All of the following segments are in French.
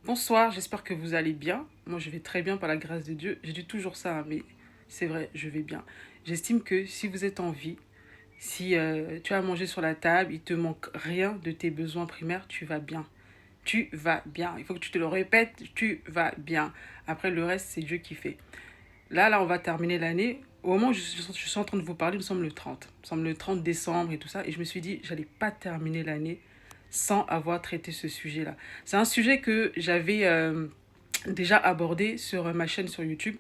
Bonsoir, j'espère que vous allez bien. Moi, je vais très bien par la grâce de Dieu. J'ai dit toujours ça, hein, mais c'est vrai, je vais bien. J'estime que si vous êtes en vie, si tu as à manger sur la table, il te manque rien de tes besoins primaires, tu vas bien. Tu vas bien. Il faut que tu te le répètes, tu vas bien. Après, le reste, c'est Dieu qui fait. Là, on va terminer l'année. Au moment où je suis en train de vous parler, nous sommes le 30. Nous sommes le 30 décembre et tout ça. Et je me suis dit, j'allais pas terminer l'année sans avoir traité ce sujet-là. C'est un sujet que j'avais déjà abordé sur ma chaîne sur YouTube.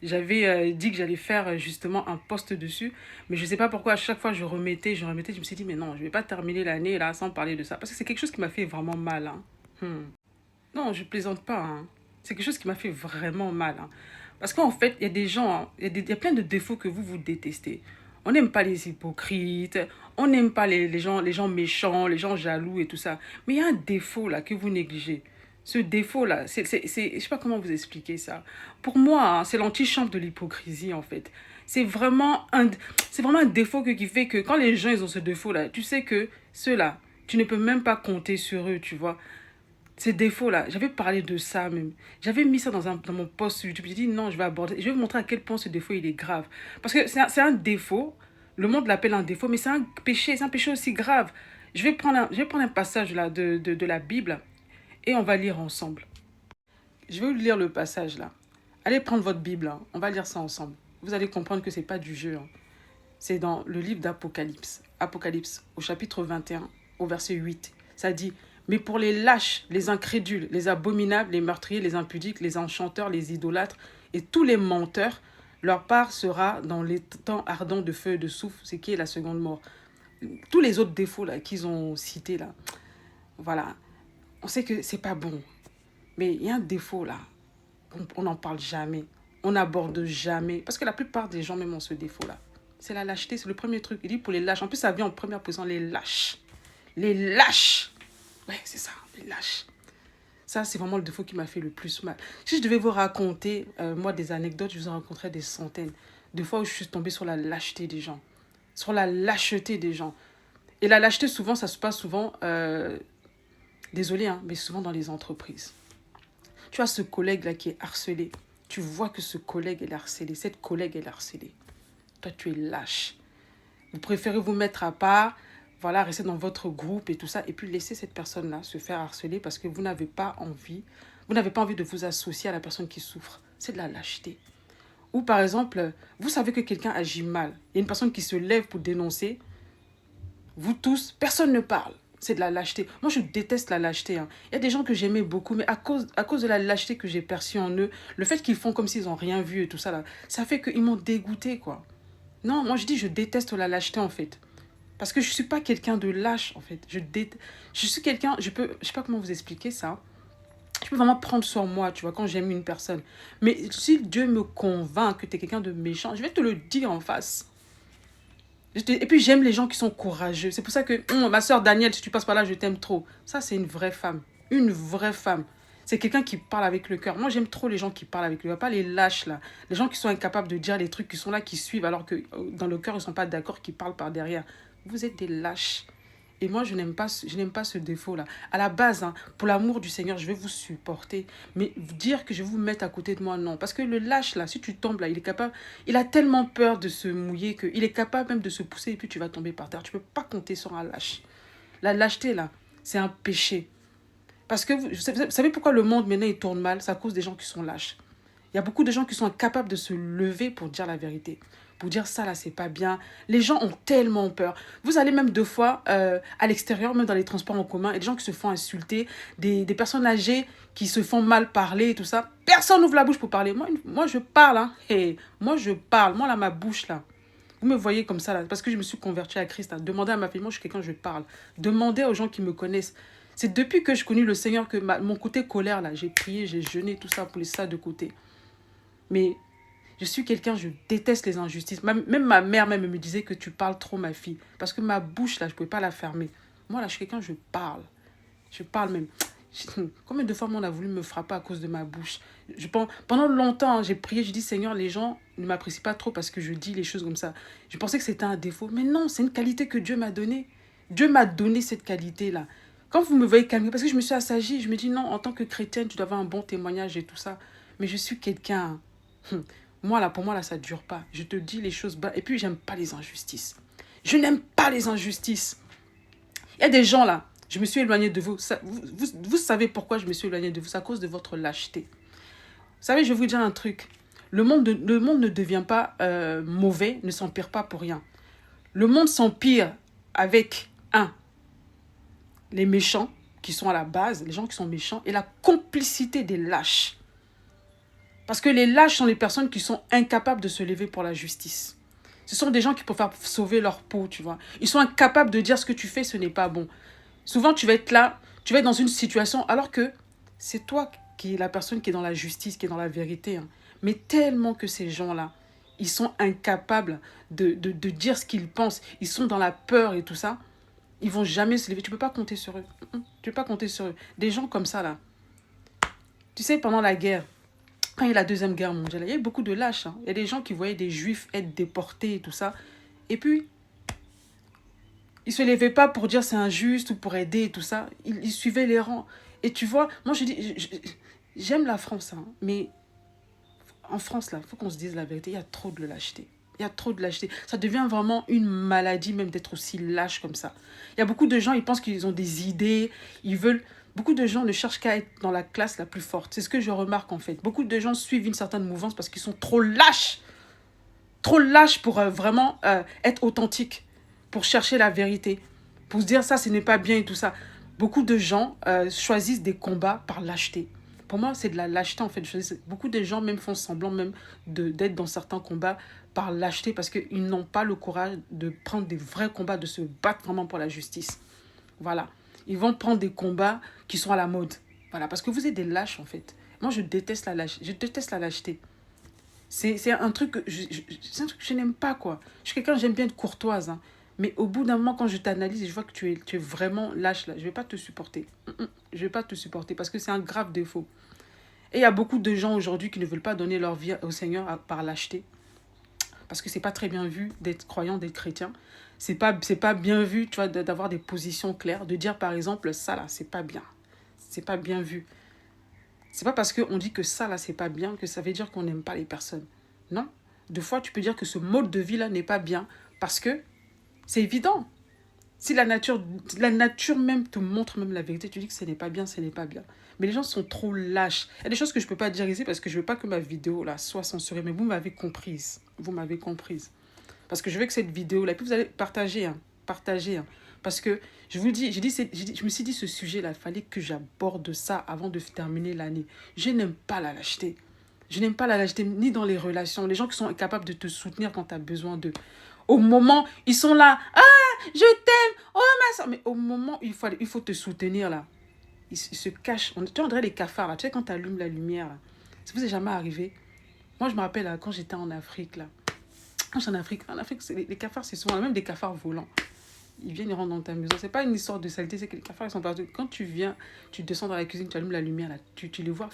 J'avais dit que j'allais faire justement un post dessus, mais je ne sais pas pourquoi à chaque fois je me suis dit, mais non, je ne vais pas terminer l'année là sans parler de ça. Parce que c'est quelque chose qui m'a fait vraiment mal. Hein. Non, je plaisante pas. Hein. C'est quelque chose qui m'a fait vraiment mal. Hein. Parce qu'en fait, il y a des gens, hein, il y a plein de défauts que vous détestez. On n'aime pas les hypocrites, on n'aime pas les gens méchants, les gens jaloux et tout ça. Mais il y a un défaut là que vous négligez. Ce défaut-là, je sais pas comment vous expliquer ça. Pour moi, hein, c'est l'antichambre de l'hypocrisie en fait. C'est vraiment un, c'est vraiment un défaut qui fait que quand les gens ils ont ce défaut-là, tu sais que ceux-là, tu ne peux même pas compter sur eux, tu vois. Ces défauts-là, j'avais parlé de ça même. J'avais mis ça dans mon post sur YouTube. J'ai dit non, je vais aborder, je vais vous montrer à quel point ce défaut il est grave. Parce que c'est un défaut, le monde l'appelle un défaut, mais c'est un péché aussi grave. Je vais prendre un passage là de la Bible et on va lire ensemble. Je vais vous lire le passage là. Allez prendre votre Bible, hein. On va lire ça ensemble. Vous allez comprendre que c'est pas du jeu. Hein. C'est dans le livre d'Apocalypse. Apocalypse, au chapitre 21, au verset 8. Ça dit, mais pour les lâches, les incrédules, les abominables, les meurtriers, les impudiques, les enchanteurs, les idolâtres et tous les menteurs, leur part sera dans les temps ardents de feu et de souffle, ce qui est la seconde mort. Tous les autres défauts là qu'ils ont cités là, voilà. On sait que c'est pas bon. Mais il y a un défaut là. On n'en parle jamais. On n'aborde jamais. Parce que la plupart des gens même ont ce défaut là. C'est la lâcheté, c'est le premier truc. Il dit pour les lâches. En plus, ça vient en première position, les lâches. Les lâches. Ouais, c'est ça, les lâches. Ça, c'est vraiment le défaut qui m'a fait le plus mal. Si je devais vous raconter, moi, des anecdotes, je vous en raconterais des centaines. De fois où je suis tombée sur la lâcheté des gens. Sur la lâcheté des gens. Et la lâcheté, souvent, ça se passe souvent, désolé, hein, mais souvent dans les entreprises. Tu as ce collègue-là qui est harcelé. Tu vois que ce collègue est harcelé. Cette collègue est harcelée. Toi, tu es lâche. Vous préférez vous mettre à part, voilà, rester dans votre groupe et tout ça, et puis laisser cette personne-là se faire harceler parce que vous n'avez pas envie de vous associer à la personne qui souffre. C'est de la lâcheté. Ou par exemple, vous savez que quelqu'un agit mal. Il y a une personne qui se lève pour dénoncer. Vous tous, personne ne parle. C'est de la lâcheté. Moi, je déteste la lâcheté. Hein. Il y a des gens que j'aimais beaucoup, mais à cause de la lâcheté que j'ai perçue en eux, le fait qu'ils font comme s'ils n'ont rien vu et tout ça, là, ça fait qu'ils m'ont dégoûté, quoi. Non, moi, je dis, je déteste la lâcheté, en fait. Parce que je ne suis pas quelqu'un de lâche, en fait. Je suis quelqu'un, je sais pas comment vous expliquer ça. Je peux vraiment prendre sur moi, tu vois, quand j'aime une personne. Mais si Dieu me convainc que tu es quelqu'un de méchant, je vais te le dire en face. Et puis j'aime les gens qui sont courageux. C'est pour ça que ma soeur Danielle, si tu passes par là, je t'aime trop. Ça, c'est une vraie femme. Une vraie femme. C'est quelqu'un qui parle avec le cœur. Moi, j'aime trop les gens qui parlent avec le cœur. Pas les lâches, là. Les gens qui sont incapables de dire les trucs, qui sont là, qui suivent, alors que dans le cœur, ils ne sont pas d'accord, qui parlent par derrière. Vous êtes des lâches. Et moi, je n'aime pas ce défaut-là. À la base, hein, pour l'amour du Seigneur, je vais vous supporter. Mais dire que je vais vous mettre à côté de moi, non. Parce que le lâche, là, si tu tombes, là, il est capable... Il a tellement peur de se mouiller qu'il est capable même de se pousser et puis tu vas tomber par terre. Tu ne peux pas compter sur un lâche. La lâcheté, là, c'est un péché. Parce que vous savez pourquoi le monde, maintenant, il tourne mal? C'est à cause des gens qui sont lâches. Il y a beaucoup de gens qui sont incapables de se lever pour dire la vérité. Pour dire ça, là, c'est pas bien. Les gens ont tellement peur. Vous allez même deux fois à l'extérieur, même dans les transports en commun, et des gens qui se font insulter, des personnes âgées qui se font mal parler et tout ça. Personne n'ouvre la bouche pour parler. Moi je parle. Hein. Hey, moi, je parle. Moi, là, ma bouche, là. Vous me voyez comme ça, là, parce que je me suis convertie à Christ. Hein. Demandez à ma famille, moi, je suis quelqu'un, je parle. Demandez aux gens qui me connaissent. C'est depuis que je connais le Seigneur que mon côté colère, là, j'ai prié, j'ai jeûné, tout ça, pour laisser ça de côté. Mais je suis quelqu'un, je déteste les injustices. Même ma mère même me disait que tu parles trop, ma fille. Parce que ma bouche, là, je ne pouvais pas la fermer. Moi, là, je suis quelqu'un, je parle. Je parle même. Combien de fois on a voulu me frapper à cause de ma bouche? Pendant longtemps, j'ai prié, j'ai dit, Seigneur, les gens ne m'apprécient pas trop parce que je dis les choses comme ça. Je pensais que c'était un défaut. Mais non, c'est une qualité que Dieu m'a donnée. Dieu m'a donné cette qualité-là. Quand vous me voyez calmer, parce que je me suis assagie, je me dis non, en tant que chrétienne, tu dois avoir un bon témoignage et tout ça. Mais je suis quelqu'un. Moi, là, pour moi, là, ça ne dure pas. Je te dis les choses bas. Et puis, j'aime pas les injustices. Je n'aime pas les injustices. Il y a des gens, là, je me suis éloignée de vous. Vous savez pourquoi je me suis éloignée de vous. C'est à cause de votre lâcheté. Vous savez, je vais vous dire un truc. Le monde ne devient pas mauvais, ne s'empire pas pour rien. Le monde s'empire avec, un, les méchants qui sont à la base, les gens qui sont méchants, et la complicité des lâches. Parce que les lâches sont les personnes qui sont incapables de se lever pour la justice. Ce sont des gens qui préfèrent sauver leur peau, tu vois. Ils sont incapables de dire ce que tu fais, ce n'est pas bon. Souvent, tu vas être là, tu vas être dans une situation, alors que c'est toi qui es la personne qui est dans la justice, qui est dans la vérité. Hein. Mais tellement que ces gens-là, ils sont incapables de dire ce qu'ils pensent. Ils sont dans la peur et tout ça. Ils vont jamais se lever. Tu peux pas compter sur eux. Tu peux pas compter sur eux. Des gens comme ça, là. Tu sais, pendant la guerre, quand il y a eu la Deuxième Guerre mondiale, il y a eu beaucoup de lâches. Hein. Il y a des gens qui voyaient des juifs être déportés et tout ça. Et puis, ils ne se levaient pas pour dire c'est injuste ou pour aider et tout ça. Ils suivaient les rangs. Et tu vois, moi je dis, j'aime la France, hein, mais en France, là, il faut qu'on se dise la vérité, il y a trop de lâcheté. Il y a trop de lâcheté. Ça devient vraiment une maladie même d'être aussi lâche comme ça. Il y a beaucoup de gens, ils pensent qu'ils ont des idées, ils veulent... Beaucoup de gens ne cherchent qu'à être dans la classe la plus forte. C'est ce que je remarque en fait. Beaucoup de gens suivent une certaine mouvance parce qu'ils sont trop lâches. Trop lâches pour vraiment être authentiques, pour chercher la vérité, pour se dire ça, ce n'est pas bien et tout ça. Beaucoup de gens choisissent des combats par lâcheté. Pour moi, c'est de la lâcheté en fait. Beaucoup de gens même font semblant même d'être dans certains combats par lâcheté parce qu'ils n'ont pas le courage de prendre des vrais combats, de se battre vraiment pour la justice. Voilà. Ils vont prendre des combats qui sont à la mode. Voilà, parce que vous êtes des lâches en fait. Moi, je déteste la lâcheté. Je déteste la lâcheté. C'est un truc que c'est un truc que je n'aime pas, quoi. Je suis quelqu'un, j'aime bien être courtoise. Hein. Mais au bout d'un moment, quand je t'analyse et je vois que tu es vraiment lâche, là, je ne vais pas te supporter. Je ne vais pas te supporter parce que c'est un grave défaut. Et il y a beaucoup de gens aujourd'hui qui ne veulent pas donner leur vie au Seigneur par lâcheté. Parce que c'est pas très bien vu d'être croyant, d'être chrétien. C'est pas bien vu, tu vois, d'avoir des positions claires. De dire, par exemple, ça, là, c'est pas bien. C'est pas bien vu. C'est pas parce qu'on dit que ça, là, c'est pas bien que ça veut dire qu'on n'aime pas les personnes. Non. Des fois, tu peux dire que ce mode de vie-là n'est pas bien parce que c'est évident. Si la nature même te montre même la vérité, tu dis que ce n'est pas bien, ce n'est pas bien. Mais les gens sont trop lâches. Il y a des choses que je ne peux pas dire ici parce que je ne veux pas que ma vidéo là soit censurée. Mais vous m'avez comprise. Vous m'avez comprise. Parce que je veux que cette vidéo-là, et puis vous allez partager, hein, partager. Hein, parce que je vous dis, je me suis dit ce sujet-là, il fallait que j'aborde ça avant de terminer l'année. Je n'aime pas la lâcheté. Je n'aime pas la lâcheté ni dans les relations. Les gens qui sont incapables de te soutenir quand tu as besoin d'eux. Au moment, ils sont là. Ah, je t'aime. Oh, ma soeur. Mais au moment où il faut te soutenir, là, ils se cachent. Tu vois, on dirait les cafards, là. Tu sais, quand tu allumes la lumière, là. Ça vous est jamais arrivé? Moi, je me rappelle, là, quand j'étais en Afrique, là. Quand j'étais en Afrique, les cafards, c'est souvent même des cafards volants. Ils viennent, ils rentrent dans ta maison. C'est pas une histoire de saleté, c'est que les cafards, ils sont partout. Quand tu viens, tu descends dans la cuisine, tu allumes la lumière, là, tu les vois,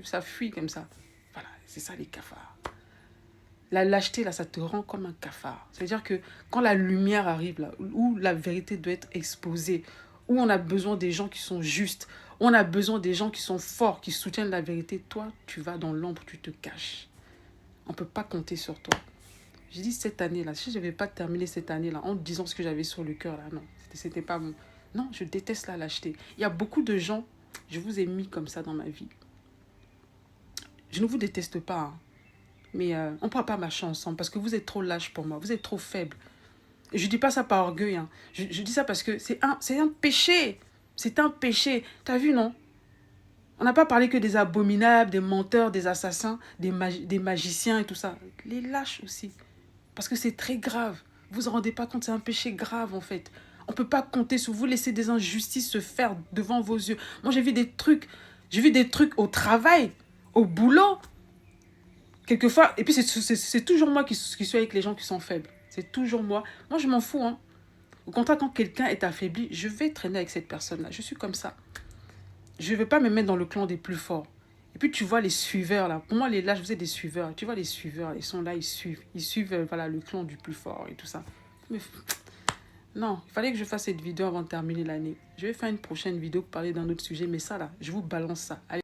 ça fuit comme ça. Voilà, c'est ça les cafards. La lâcheté, là, ça te rend comme un cafard. C'est-à-dire que quand la lumière arrive, là, où la vérité doit être exposée, où on a besoin des gens qui sont justes, où on a besoin des gens qui sont forts, qui soutiennent la vérité, toi, tu vas dans l'ombre, tu te caches. On ne peut pas compter sur toi. J'ai dit cette année-là, si je n'avais pas terminé cette année-là en disant ce que j'avais sur le cœur, là, non, c'était pas bon. Non, je déteste la lâcheté. Il y a beaucoup de gens, je vous ai mis comme ça dans ma vie. Je ne vous déteste pas, hein. Mais on ne pourra pas marcher ensemble parce que vous êtes trop lâche pour moi. Vous êtes trop faible. Et je ne dis pas ça par orgueil. Hein. Je dis ça parce que c'est un péché. C'est un péché. T'as vu, non? On n'a pas parlé que des abominables, des menteurs, des assassins, des magiciens et tout ça. Les lâches aussi. Parce que c'est très grave. Vous vous en rendez pas compte, c'est un péché grave en fait. On ne peut pas compter sur vous, laisser des injustices se faire devant vos yeux. Moi, j'ai vu des trucs au travail, au boulot. Quelquefois, et puis c'est toujours moi qui suis avec les gens qui sont faibles. C'est toujours moi. Moi, je m'en fous. Hein. Au contraire, quand quelqu'un est affaibli, je vais traîner avec cette personne-là. Je suis comme ça. Je ne vais pas me mettre dans le clan des plus forts. Et puis, tu vois les suiveurs, là. Pour moi, là, je faisais des suiveurs. Tu vois les suiveurs, ils sont là, ils suivent. Ils suivent voilà, le clan du plus fort et tout ça. Mais Non, il fallait que je fasse cette vidéo avant de terminer l'année. Je vais faire une prochaine vidéo pour parler d'un autre sujet, mais ça là, je vous balance ça. Allez.